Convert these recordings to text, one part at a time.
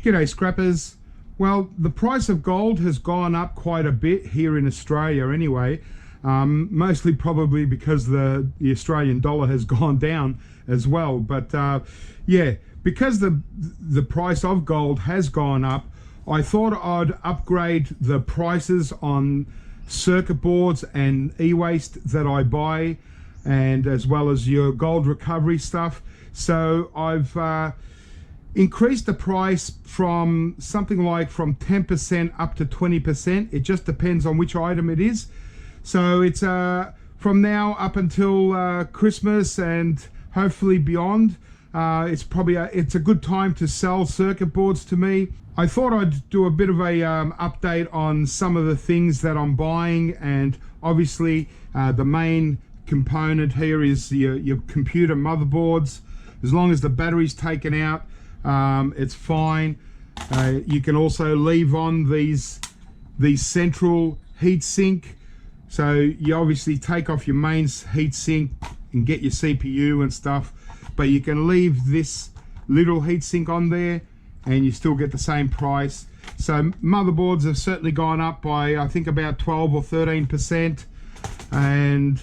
G'day scrappers. Well, the price of gold has gone up quite a bit here in Australia anyway, mostly probably because the Australian dollar has gone down as well. But yeah, because the price of gold has gone up, I thought I'd upgrade the prices on circuit boards and eWaste that I buy, and as well as your gold recovery stuff. So I've increased the price from something like from 10% up to 20%. It just depends on which item it is. So it's from now up until Christmas and hopefully beyond. It's probably it's a good time to sell circuit boards to me. I thought I'd do a bit of a update on some of the things that I'm buying, and obviously the main component here is your computer motherboards. As long as the battery's taken out, it's fine. You can also leave on these central heat sink, so you obviously take off your main heat sink and get your CPU and stuff, but you can leave this little heat sink on there and you still get the same price. So motherboards have certainly gone up by, I think, about 12 or 13%, and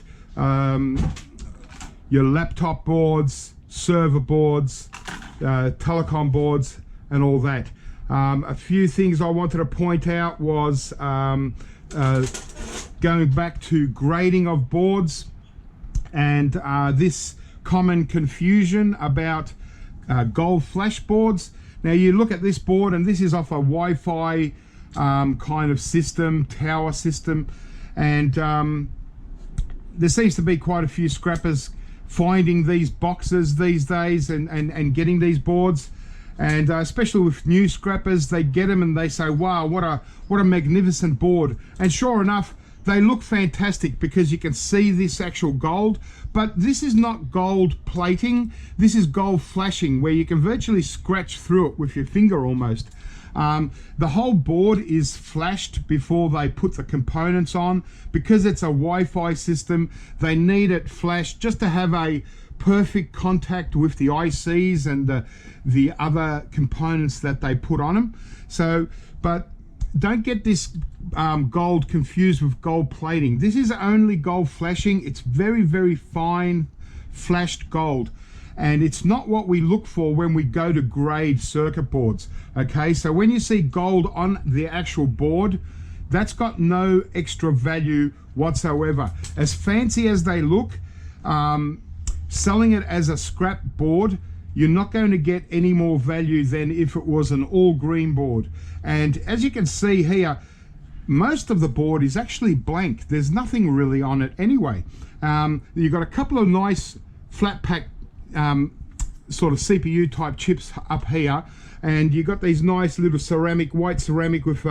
your laptop boards, server boards, telecom boards and all that. A few things I wanted to point out was going back to grading of boards, and this common confusion about gold flash boards. Now you look at this board, and this is off a Wi-Fi kind of system, tower system, and there seems to be quite a few scrappers finding these boxes these days and getting these boards, and especially with new scrappers, they get them and they say, wow, what a magnificent board. And sure enough, they look fantastic because you can see this actual gold, but this is not gold plating, this is gold flashing, where you can virtually scratch through it with your finger almost. The whole board is flashed before they put the components on. Because it's a Wi-Fi system, they need it flashed just to have a perfect contact with the ICs and the other components that they put on them. So, but don't get this gold confused with gold plating. This is only gold flashing. It's very, very fine flashed gold, and it's not what we look for when we go to grade circuit boards. Okay, so when you see gold on the actual board, that's got no extra value whatsoever. As fancy as they look, selling it as a scrap board, you're not going to get any more value than if it was an all green board. And as you can see here, most of the board is actually blank. There's nothing really on it anyway. You've got a couple of nice flat pack sort of CPU type chips up here, and you've got these nice little ceramic, white ceramic with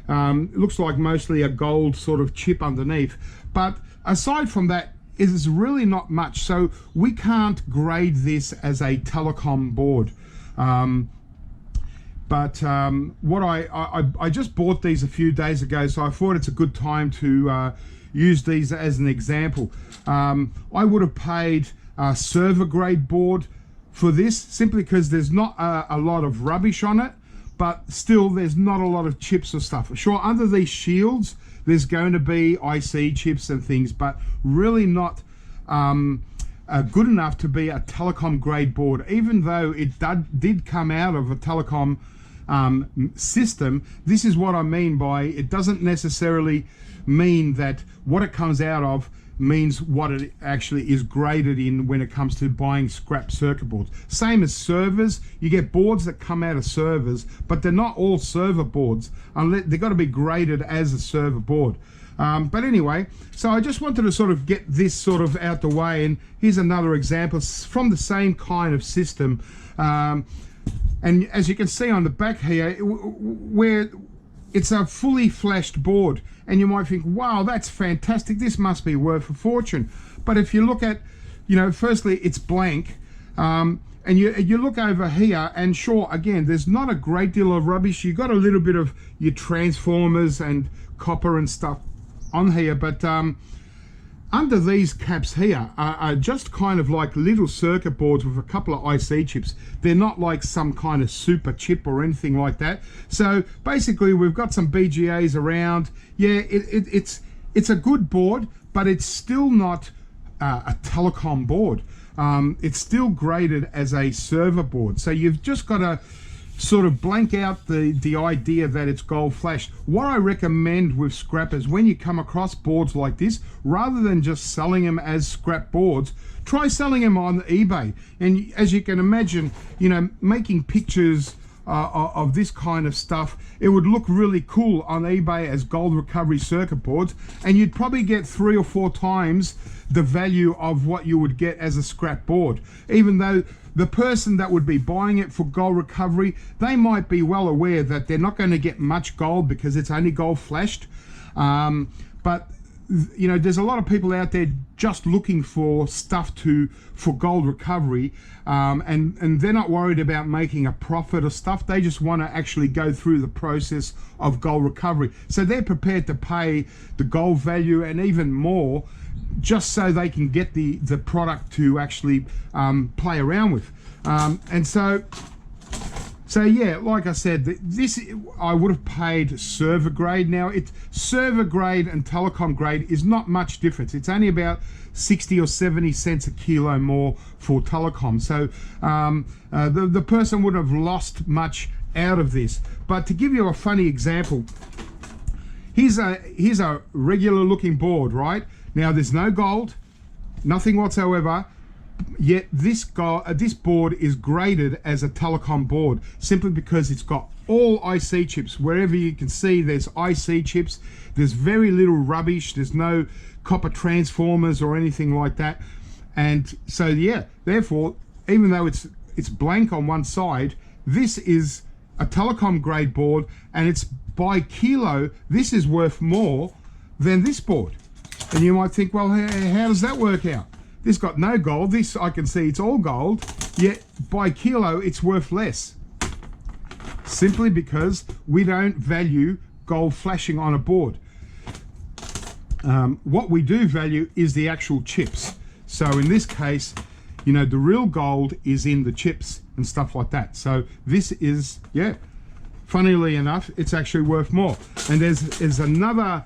looks like mostly a gold sort of chip underneath. But aside from that, it is really not much, so we can't grade this as a telecom board. What I just bought these a few days ago, so I thought it's a good time to use these as an example. I would have paid a server grade board for this simply because there's not a lot of rubbish on it, but still there's not a lot of chips or stuff. Sure, under these shields there's going to be IC chips and things, but really not good enough to be a telecom grade board, even though it did come out of a telecom system. This is what I mean by it doesn't necessarily mean that what it comes out of means what it actually is graded in when it comes to buying scrap circuit boards. Same as servers, you get boards that come out of servers, but they're not all server boards, unless they've got to be graded as a server board. But anyway, so I just wanted to sort of get this sort of out the way, and here's another example from the same kind of system. And as you can see on the back here, where it's a fully flashed board, and you might think, wow, that's fantastic, this must be worth a fortune. But if you look at, you know, firstly it's blank, and you look over here, and sure, again, there's not a great deal of rubbish. You got a little bit of your transformers and copper and stuff on here, but under these caps here are just kind of like little circuit boards with a couple of IC chips. They're not like some kind of super chip or anything like that. So basically we've got some BGAs around. Yeah, it's a good board, but it's still not a telecom board. It's still graded as a server board. So you've just got to sort of blank out the idea that it's gold flashed. What I recommend with scrappers, when you come across boards like this, rather than just selling them as scrap boards, try selling them on eBay. And as you can imagine, you know, making pictures of this kind of stuff, it would look really cool on eBay as gold recovery circuit boards, and you'd probably get 3 or 4 times the value of what you would get as a scrap board, even though the person that would be buying it for gold recovery, they might be well aware that they're not going to get much gold because it's only gold flashed. But you know, there's a lot of people out there just looking for stuff for gold recovery, and they're not worried about making a profit or stuff. They just want to actually go through the process of gold recovery. So they're prepared to pay the gold value and even more, just so they can get the product to actually play around with. And so yeah, like I said, this I would have paid server grade. Now, server grade and telecom grade is not much difference. It's only about 60 or 70 cents a kilo more for telecom. So the person wouldn't have lost much out of this. But to give you a funny example, here's a regular looking board, right? Now there's no gold, nothing whatsoever, yet this board is graded as a telecom board simply because it's got all IC chips. Wherever you can see, there's IC chips. There's very little rubbish. There's no copper transformers or anything like that. And so yeah, therefore, even though it's blank on one side, this is a telecom grade board, and it's by kilo, this is worth more than this board. And you might think, well, how does that work out? This got no gold. This, I can see it's all gold, yet by kilo it's worth less. Simply because we don't value gold flashing on a board. What we do value is the actual chips. So in this case, you know, the real gold is in the chips and stuff like that. So this is, yeah, funnily enough, it's actually worth more. And there's another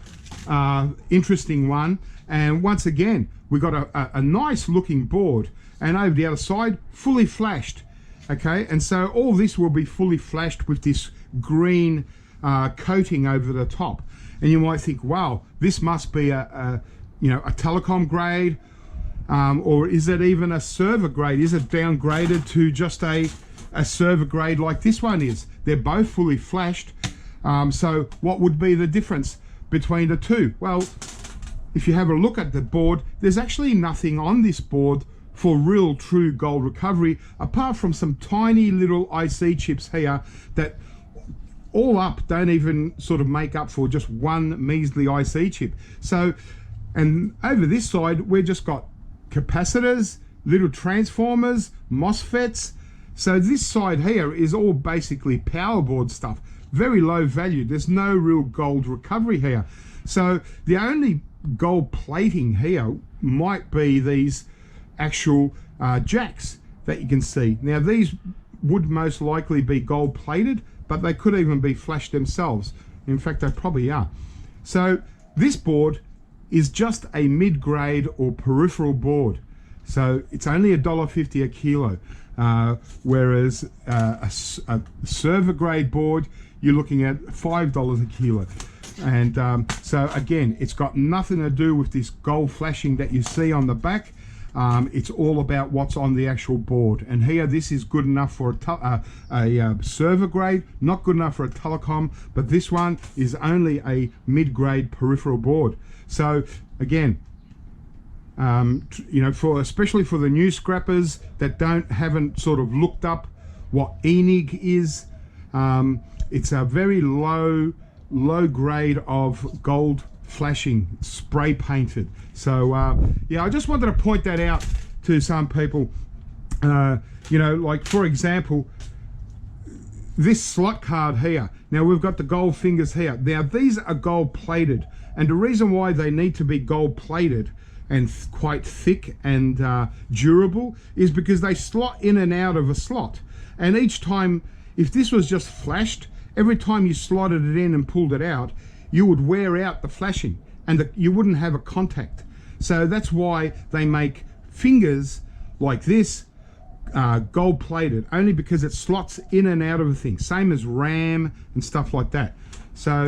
interesting one, and once again we got a nice looking board, and over the other side fully flashed. Okay, and so all this will be fully flashed with this green coating over the top, and you might think, wow, this must be a telecom grade, or is it even a server grade? Is it downgraded to just a server grade like this one is? They're both fully flashed. So what would be the difference between the two? Well, if you have a look at the board, there's actually nothing on this board for real true gold recovery, apart from some tiny little IC chips here that all up don't even sort of make up for just one measly IC chip. So, and over this side, we've just got capacitors, little transformers, MOSFETs. So this side here is all basically power board stuff, very low value. There's no real gold recovery here. So the only gold plating here might be these actual jacks that you can see. Now these would most likely be gold plated, but they could even be flashed themselves. In fact, they probably are. So this board is just a mid-grade or peripheral board. So it's only $1.50 a kilo, whereas a server grade board, you're looking at $5 a kilo. And so again, it's got nothing to do with this gold flashing that you see on the back. It's all about what's on the actual board. And here, this is good enough for a server grade, not good enough for a telecom, but this one is only a mid-grade peripheral board. So again, you know, especially for the new scrappers that haven't sort of looked up what ENIG is, it's a very low grade of gold flashing, spray painted. So yeah, I just wanted to point that out to some people. You know, like for example, this slot card here. Now we've got the gold fingers here. Now these are gold plated, and the reason why they need to be gold plated, and quite thick and durable is because they slot in and out of a slot. And each time, if this was just flashed, every time you slotted it in and pulled it out, you would wear out the flashing and you wouldn't have a contact. So that's why they make fingers like this gold plated, only because it slots in and out of a thing, same as RAM and stuff like that. So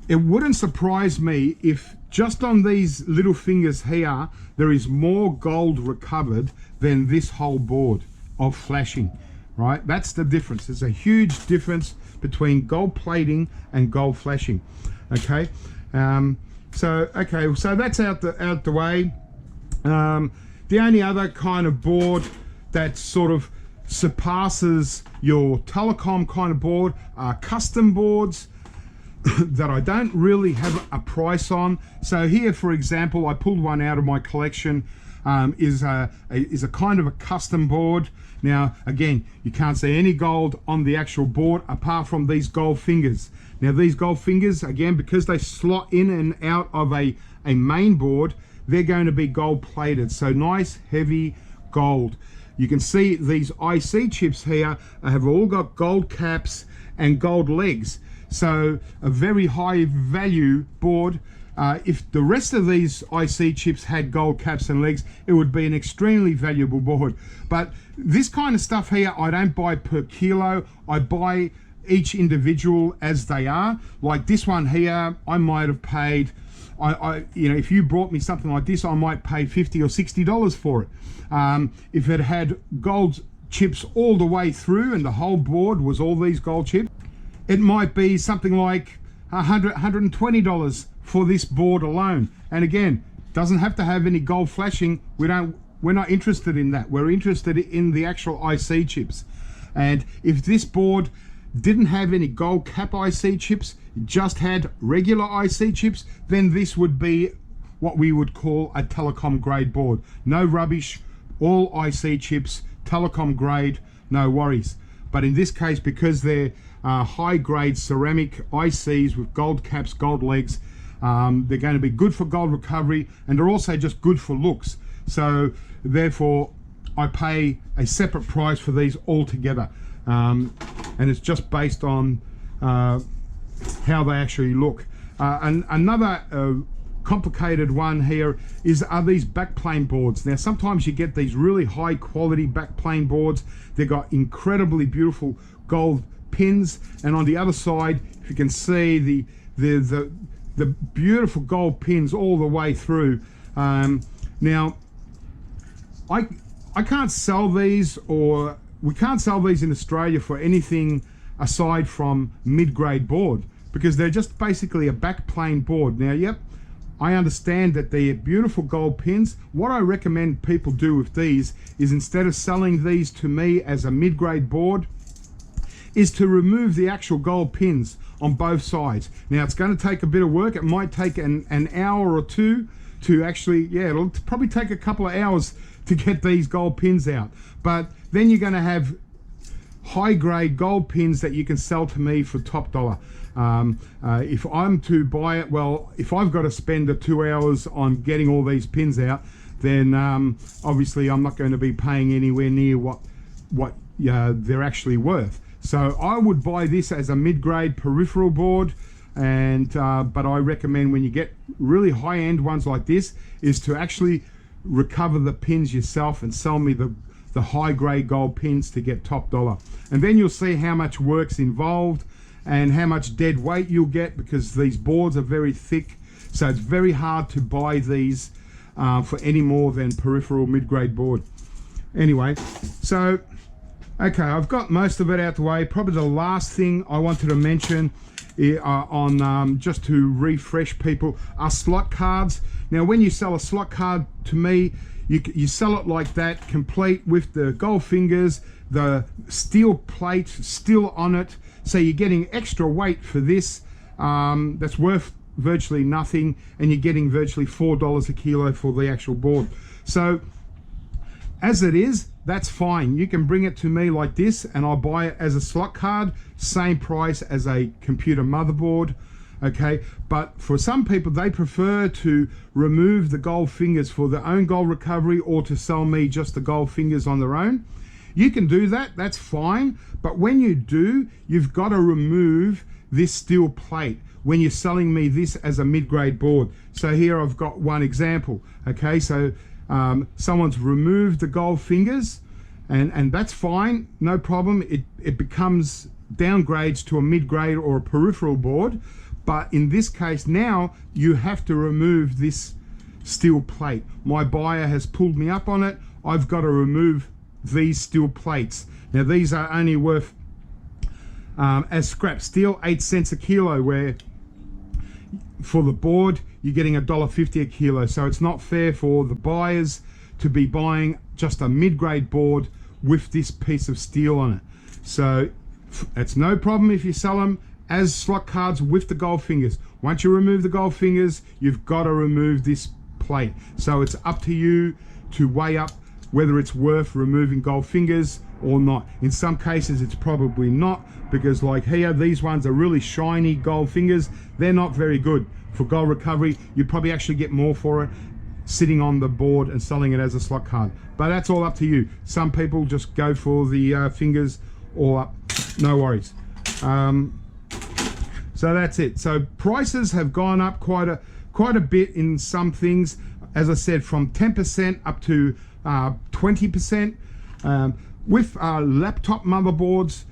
it wouldn't surprise me if just on these little fingers here there is more gold recovered than this whole board of flashing, right? That's the difference. There's a huge difference between gold plating and gold flashing. Okay, so that's out the way. The only other kind of board that sort of surpasses your telecom kind of board are custom boards that I don't really have a price on. So here, for example, I pulled one out of my collection, is a kind of a custom board. Now, again, you can't see any gold on the actual board apart from these gold fingers. Now, these gold fingers, again, because they slot in and out of a main board, they're going to be gold plated. So nice, heavy gold. You can see these IC chips here have all got gold caps and gold legs. So a very high value board. If the rest of these IC chips had gold caps and legs, it would be an extremely valuable board. But this kind of stuff here, I don't buy per kilo. I buy each individual as they are. Like this one here, I might have paid, you know, if you brought me something like this, I might pay $50 or $60 for it. If it had gold chips all the way through and the whole board was all these gold chips, it might be something like $100, $120 for this board alone. And again, doesn't have to have any gold flashing. We're not interested in that. We're interested in the actual IC chips. And if this board didn't have any gold cap IC chips, just had regular IC chips, then this would be what we would call a telecom grade board. No rubbish, all IC chips, telecom grade, no worries. But in this case, because they're high grade ceramic ICs with gold caps, gold legs, they're going to be good for gold recovery, and they're also just good for looks. So therefore I pay a separate price for these altogether, and it's just based on how they actually look. And another complicated one here are these backplane boards. Now sometimes you get these really high quality backplane boards. They've got incredibly beautiful gold pins, and on the other side, if you can see the beautiful gold pins all the way through. Now I can't sell these, or we can't sell these in Australia for anything aside from mid-grade board, because they're just basically a backplane board. Now, yep, I understand that they're beautiful gold pins. What I recommend people do with these is, instead of selling these to me as a mid-grade board, is to remove the actual gold pins on both sides. Now it's going to take a bit of work. It might take an hour or two to actually, yeah, it'll probably take a couple of hours to get these gold pins out. But then you're going to have high grade gold pins that you can sell to me for top dollar. If I'm to buy it, well, if I've got to spend the 2 hours on getting all these pins out, then obviously I'm not going to be paying anywhere near what they're actually worth. So I would buy this as a mid-grade peripheral board, and but I recommend, when you get really high-end ones like this, is to actually recover the pins yourself and sell me the high-grade gold pins to get top dollar. And then you'll see how much work's involved and how much dead weight you'll get, because these boards are very thick, so it's very hard to buy these for any more than peripheral mid-grade board. Anyway, so okay, I've got most of it out the way. Probably the last thing I wanted to mention on just to refresh people are slot cards. Now when you sell a slot card to me, you sell it like that, complete with the gold fingers, the steel plate still on it, so you're getting extra weight for this that's worth virtually nothing, and you're getting virtually $4 a kilo for the actual board. So as it is, that's fine. You can bring it to me like this and I'll buy it as a slot card, same price as a computer motherboard. okay? But for some people, they prefer to remove the gold fingers for their own gold recovery, or to sell me just the gold fingers on their own. You can do that, that's fine. But when you do, you've got to remove this steel plate when you're selling me this as a mid-grade board. So here I've got one example, okay? So someone's removed the gold fingers, and that's fine, no problem. It becomes downgrades to a mid-grade or a peripheral board. But in this case now, you have to remove this steel plate. My buyer has pulled me up on it. I've got to remove these steel plates. Now these are only worth as scrap steel 8 cents a kilo, where for the board you're getting $1.50 a kilo. So it's not fair for the buyers to be buying just a mid-grade board with this piece of steel on it. So it's no problem if you sell them as slot cards with the gold fingers. Once you remove the gold fingers, you've got to remove this plate. So it's up to you to weigh up whether it's worth removing gold fingers or not. In some cases it's probably not, because like here, these ones are really shiny gold fingers. They're not very good for gold recovery. You'd probably actually get more for it sitting on the board and selling it as a slot card. But that's all up to you. Some people just go for the fingers all up, no worries. So that's it. So prices have gone up quite a bit in some things. As I said, from 10% up to 20%. With laptop motherboards,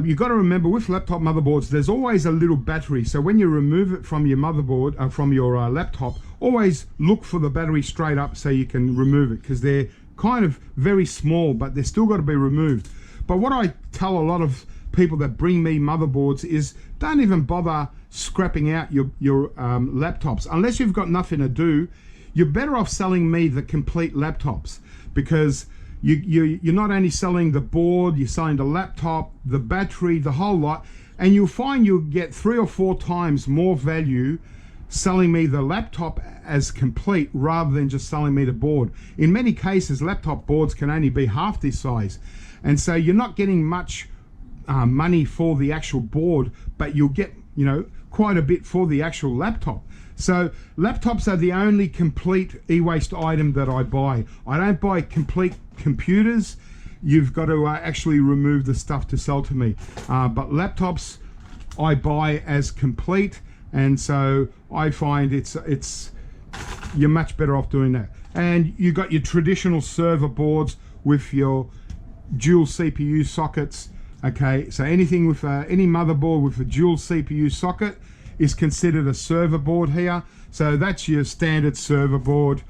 you've got to remember, with laptop motherboards, there's always a little battery. So when you remove it from your motherboard, from your laptop, always look for the battery straight up so you can remove it, because they're kind of very small, but they're still got to be removed. But what I tell a lot of people that bring me motherboards is, don't even bother scrapping out your laptops. Unless you've got nothing to do, you're better off selling me the complete laptops, because you're not only selling the board, you're selling the laptop, the battery, the whole lot, and you'll find you'll get 3 or 4 times more value selling me the laptop as complete rather than just selling me the board. In many cases, laptop boards can only be half this size, and so you're not getting much money for the actual board, but you'll get, you know, quite a bit for the actual laptop. So laptops are the only complete e-waste item that I buy. I don't buy complete computers. You've got to actually remove the stuff to sell to me. But laptops I buy as complete, and so I find it's you're much better off doing that. And you got your traditional server boards with your dual CPU sockets. Okay, so anything with any motherboard with a dual CPU socket is considered a server board here. So that's your standard server board.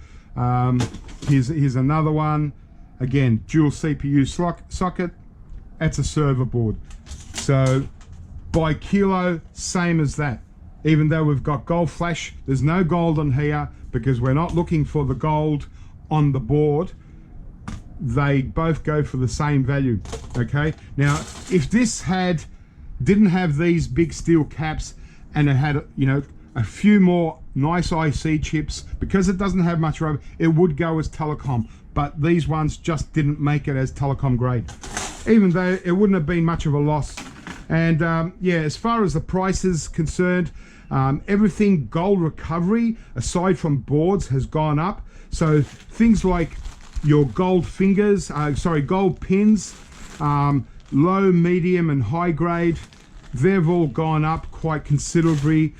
Here's another one. Again, dual CPU socket. That's a server board. So by kilo, same as that. Even though we've got gold flash, there's no gold on here because we're not looking for the gold on the board. They both go for the same value. Okay, now if this didn't have these big steel caps and it had, you know, a few more nice IC chips, because it doesn't have much rubber, it would go as telecom, but these ones just didn't make it as telecom grade, even though it wouldn't have been much of a loss. And yeah, as far as the price is concerned, everything gold recovery aside from boards has gone up. So things like your gold fingers, gold pins, low, medium and high grade, they've all gone up quite considerably.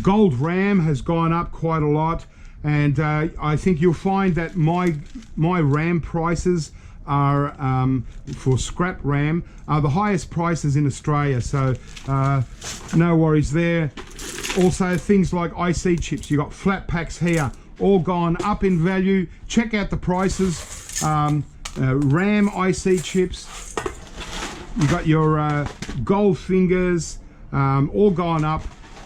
Gold RAM has gone up quite a lot, and I think you'll find that my RAM prices are for scrap RAM are the highest prices in Australia, so no worries there. Also things like IC chips, you got flat packs here, all gone up in value. Check out the prices. RAM IC chips, you got your gold fingers, all gone up.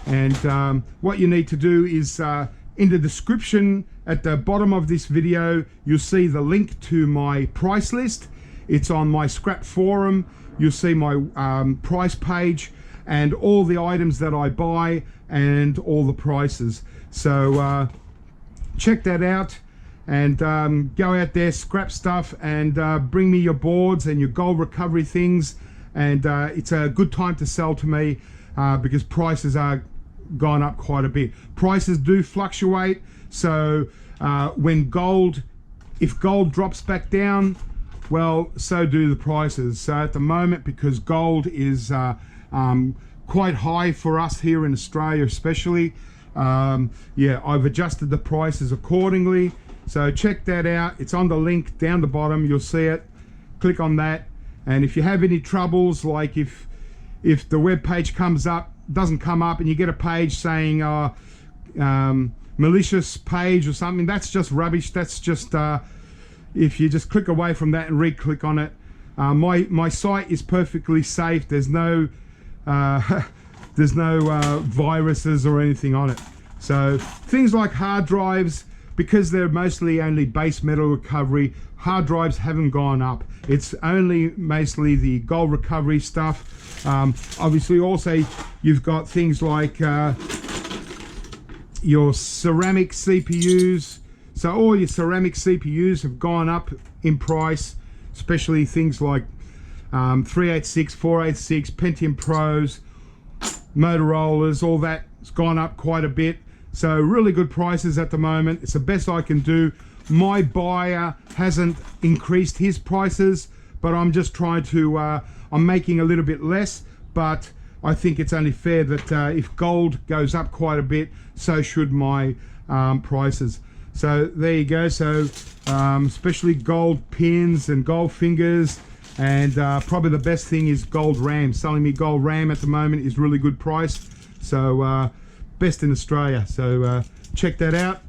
And what you need to do is in the description at the bottom of this video, you'll see the link to my price list. It's on my scrap forum. You'll see my price page and all the items that I buy and all the prices. So check that out, and go out there, scrap stuff, and bring me your boards and your gold recovery things, and it's a good time to sell to me because prices are gone up quite a bit. Prices do fluctuate, so when if gold drops back down, well, so do the prices. So at the moment, because gold is quite high for us here in Australia especially, yeah, I've adjusted the prices accordingly. So check that out. It's on the link down the bottom, you'll see it. Click on that, and if you have any troubles, like if the web page doesn't come up and you get a page saying malicious page or something, that's just rubbish. That's just if you just click away from that and re-click on it. My site is perfectly safe. There's no viruses or anything on it. So things like hard drives, because they're mostly only base metal recovery, hard drives haven't gone up. It's only mostly the gold recovery stuff. Obviously also you've got things like your ceramic CPUs. So all your ceramic CPUs have gone up in price, especially things like 386, 486, Pentium Pros, Motorola's, all that's gone up quite a bit. So really good prices at the moment. It's the best I can do. My buyer hasn't increased his prices, but I'm just trying to, I'm making a little bit less, but I think it's only fair that if gold goes up quite a bit, so should my prices. So there you go. So especially gold pins and gold fingers, and probably the best thing is gold RAM. Selling me gold RAM at the moment is really good price. So best in Australia. So check that out.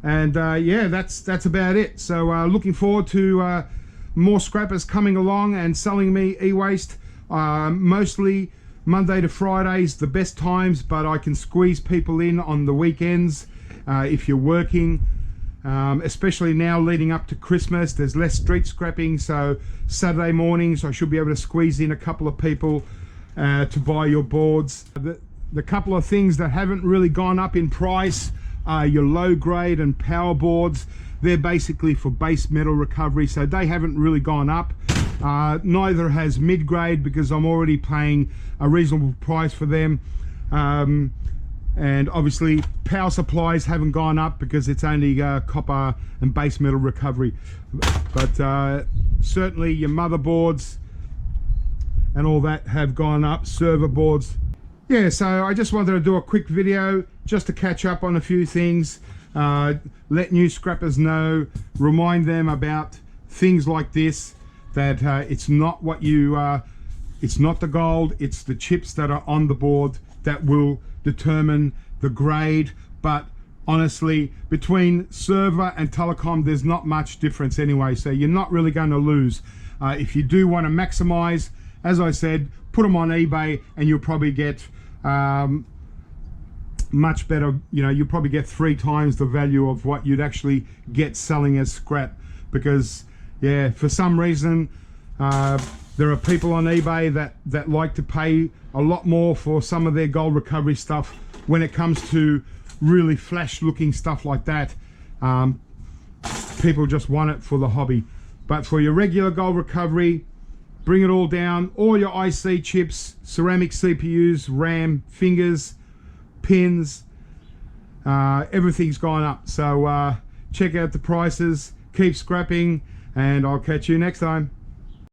And yeah, that's about it. So looking forward to more scrappers coming along and selling me e-waste. Mostly Monday to Fridays, the best times, but I can squeeze people in on the weekends if you're working. Especially now leading up to Christmas, there's less street scrapping, so Saturday mornings I should be able to squeeze in a couple of people to buy your boards. The couple of things that haven't really gone up in price are your low grade and power boards. They're basically for base metal recovery, so they haven't really gone up. Neither has mid grade, because I'm already paying a reasonable price for them. And obviously power supplies haven't gone up because it's only copper and base metal recovery, but certainly your motherboards and all that have gone up, server boards. Yeah, so I just wanted to do a quick video just to catch up on a few things, let new scrappers know, remind them about things like this, that it's not what you it's not the gold, it's the chips that are on the board that will determine the grade. But honestly, between server and telecom, there's not much difference anyway, so you're not really going to lose. If you do want to maximize, as I said, put them on eBay and you'll probably get much better, you know, you'll probably get 3 times the value of what you'd actually get selling as scrap. Because yeah, for some reason there are people on eBay that like to pay a lot more for some of their gold recovery stuff when it comes to really flash looking stuff like that. People just want it for the hobby. But for your regular gold recovery, bring it all down. All your IC chips, ceramic CPUs, RAM, fingers, pins, everything's gone up. So check out the prices, keep scrapping, and I'll catch you next time.